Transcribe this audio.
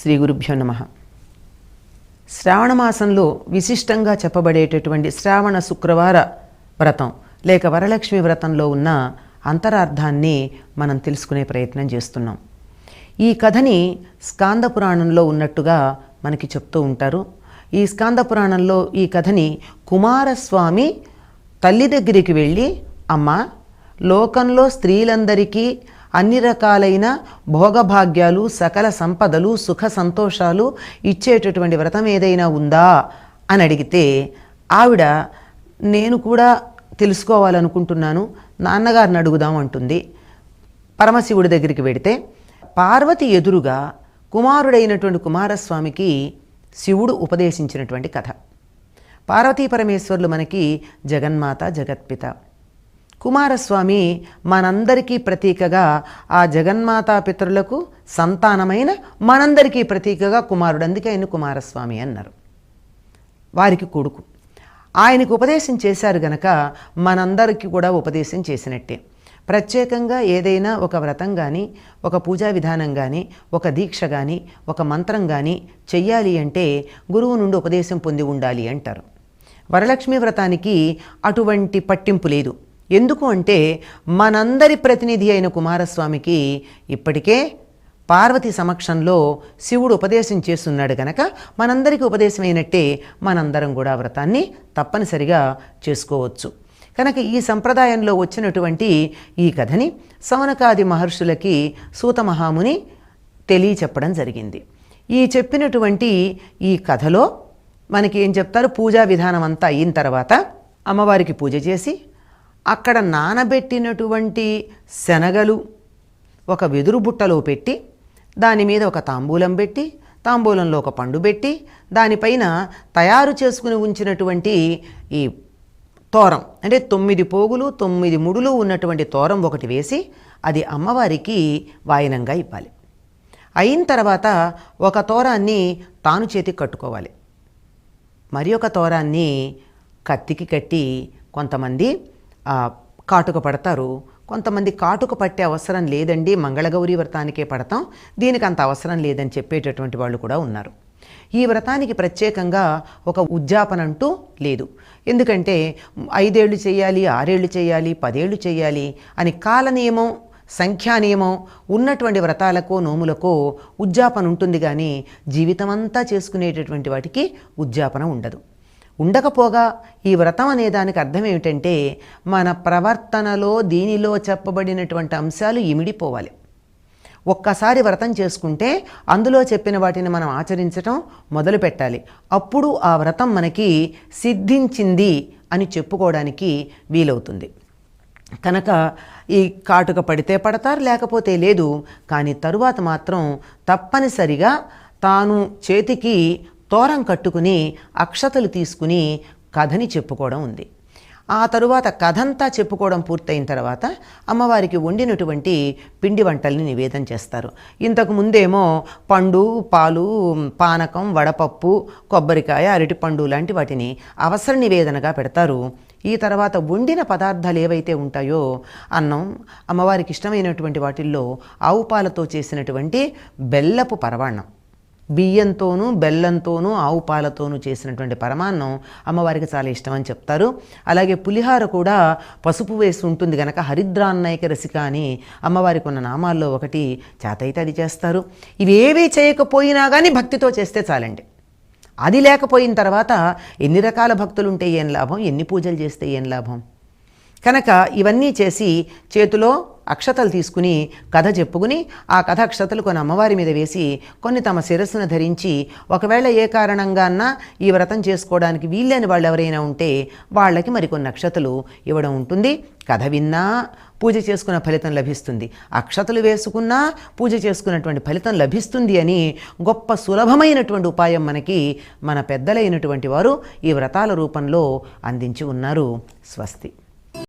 శ్రీ గురుభ్యో నమః. శ్రావణమాసంలో విశిష్టంగా చెప్పబడేటటువంటి శ్రావణ శుక్రవార వ్రతం లేక వరలక్ష్మి వ్రతంలో ఉన్న అంతరార్థాన్ని మనం తెలుసుకునే ప్రయత్నం చేస్తున్నాం. ఈ కథని స్కాంద పురాణంలో ఉన్నట్టుగా మనకి చెప్తూ ఉంటారు. ఈ స్కాంద పురాణంలో ఈ కథని కుమారస్వామి తల్లి దగ్గరికి వెళ్ళి, అమ్మ, లోకంలో స్త్రీలందరికీ అన్ని రకాలైన భోగభాగ్యాలు, సకల సంపదలు, సుఖ సంతోషాలు ఇచ్చేటటువంటి వ్రతం ఏదైనా ఉందా అని అడిగితే, ఆవిడ నేను కూడా తెలుసుకోవాలనుకుంటున్నాను, నాన్నగారిని అడుగుదాం అంటుంది. పరమశివుడి దగ్గరికి వెడితే పార్వతి ఎదురుగా కుమారుడైనటువంటి కుమారస్వామికి శివుడు ఉపదేశించినటువంటి కథ. పార్వతీ పరమేశ్వరులు మనకి జగన్మాత, జగత్పిత. కుమారస్వామి మనందరికీ ప్రతీకగా, ఆ జగన్మాతా పితరులకు సంతానమైన మనందరికీ ప్రతీకగా కుమారుడు. అందుకే ఆయన కుమారస్వామి అన్నారు. వారికి కొడుకు. ఆయనకు ఉపదేశం చేశారు గనక మనందరికీ కూడా ఉపదేశం చేసినట్టే. ప్రత్యేకంగా ఏదైనా ఒక వ్రతం కానీ, ఒక పూజా విధానం కానీ, ఒక దీక్ష కానీ, ఒక మంత్రం కానీ చెయ్యాలి అంటే గురువు నుండి ఉపదేశం పొంది ఉండాలి అంటారు. వరలక్ష్మి వ్రతానికి అటువంటి పట్టింపు లేదు. ఎందుకు అంటే మనందరి ప్రతినిధి అయిన కుమారస్వామికి ఇప్పటికే పార్వతి సమక్షంలో శివుడు ఉపదేశం చేస్తున్నాడు గనక మనందరికీ ఉపదేశమైనట్టే మనందరం కూడా వ్రతాన్ని తప్పనిసరిగా చేసుకోవచ్చు. కనుక ఈ సంప్రదాయంలో వచ్చినటువంటి ఈ కథని సౌనకాది మహర్షులకి సూత మహాముని తెలియచెప్పడం జరిగింది. ఈ చెప్పినటువంటి ఈ కథలో మనకి ఏం చెప్తారు, పూజా విధానం అంతా అయిన తర్వాత అమ్మవారికి పూజ చేసి అక్కడ నానబెట్టినటువంటి శనగలు ఒక వెదురు బుట్టలో పెట్టి, దాని మీద ఒక తాంబూలం పెట్టి, తాంబూలంలో ఒక పండు పెట్టి, దానిపైన తయారు చేసుకుని ఉంచినటువంటి ఈ తోరం, అంటే 9 పోగులు 9 ముడులు ఉన్నటువంటి తోరం ఒకటి వేసి అది అమ్మవారికి వాయనంగా ఇవ్వాలి. అయిన తర్వాత ఒక తోరాన్ని తాను చేతికి కట్టుకోవాలి. మరి ఒక తోరాన్ని కత్తికి కట్టి కొంతమంది కాటుక పడతారు. కొంతమంది కాటుక పట్టే అవసరం లేదండి, మంగళగౌరీ వ్రతానికే పడతాం, దీనికి అంత అవసరం లేదని చెప్పేటటువంటి వాళ్ళు కూడా ఉన్నారు. ఈ వ్రతానికి ప్రత్యేకంగా ఒక ఉద్యాపన అంటూ లేదు. ఎందుకంటే 5 ఏళ్ళు చేయాలి, 6 ఏళ్ళు చేయాలి, 10 ఏళ్ళు చేయాలి అని కాల నియమం, సంఖ్యా నియమం ఉన్నటువంటి వ్రతాలకో నోములకో ఉద్యాపన ఉంటుంది. కానీ జీవితమంతా చేసుకునేటటువంటి వాటికి ఉద్యాపన ఉండదు. ఉండకపోగా ఈ వ్రతం అనే దానికి అర్థం ఏమిటంటే మన ప్రవర్తనలో దీనిలో చెప్పబడినటువంటి అంశాలు ఇమిడిపోవాలి. ఒక్కసారి వ్రతం చేసుకుంటే అందులో చెప్పిన వాటిని మనం ఆచరించటం మొదలు పెట్టాలి. అప్పుడు ఆ వ్రతం మనకి సిద్ధించింది అని చెప్పుకోవడానికి వీలవుతుంది. కనుక ఈ కాటుక పడితే పడతారు, లేకపోతే లేదు. కానీ తరువాత మాత్రం తప్పనిసరిగా తాను చేతికి తోరం కట్టుకుని అక్షతలు తీసుకుని కథని చెప్పుకోవడం ఉంది. ఆ తరువాత కథంతా చెప్పుకోవడం పూర్తయిన తర్వాత అమ్మవారికి వండినటువంటి పిండి వంటల్ని నివేదన చేస్తారు. ఇంతకు ముందేమో పండు, పాలు, పానకం, వడపప్పు, కొబ్బరికాయ, అరటిపండు లాంటి వాటిని అవసర నివేదనగా పెడతారు. ఈ తర్వాత వండిన పదార్థాలు ఏవైతే ఉంటాయో, అన్నం, అమ్మవారికి ఇష్టమైనటువంటి వాటిల్లో ఆవు పాలతో చేసినటువంటి బెల్లపు పరవాన్నం, బియ్యంతోనూ బెల్లంతోనూ ఆవు పాలతోనూ చేసినటువంటి పరమాన్నం అమ్మవారికి చాలా ఇష్టం అని చెప్తారు. అలాగే పులిహార కూడా పసుపు వేసి ఉంటుంది గనక హరిద్రాన్నైక రసిక అని అమ్మవారికి ఉన్న నామాల్లో ఒకటి, చేతైతే అది చేస్తారు. ఇవేవీ చేయకపోయినా కానీ భక్తితో చేస్తే చాలండి. అది లేకపోయిన తర్వాత ఎన్ని రకాల భక్తులు ఉంటే ఏం లాభం, ఎన్ని పూజలు చేస్తే ఏం లాభం. కనుక ఇవన్నీ చేసి చేతిలో అక్షతలు తీసుకుని కథ చెప్పుకుని ఆ కథ అక్షతలు కొన్ని అమ్మవారి మీద వేసి కొన్ని తమ శిరస్సును ధరించి, ఒకవేళ ఏ కారణంగాన్నా ఈ వ్రతం చేసుకోవడానికి వీల్లేని వాళ్ళు ఎవరైనా ఉంటే వాళ్ళకి మరికొన్ని అక్షతలు ఇవ్వడం ఉంటుంది. కథ విన్నా పూజ చేసుకున్న ఫలితం లభిస్తుంది, అక్షతలు వేసుకున్నా పూజ చేసుకున్నటువంటి ఫలితం లభిస్తుంది అని గొప్ప సులభమైనటువంటి ఉపాయం మనకి మన పెద్దలైనటువంటి వారు ఈ వ్రతాల రూపంలో అందించి ఉన్నారు. స్వస్తి.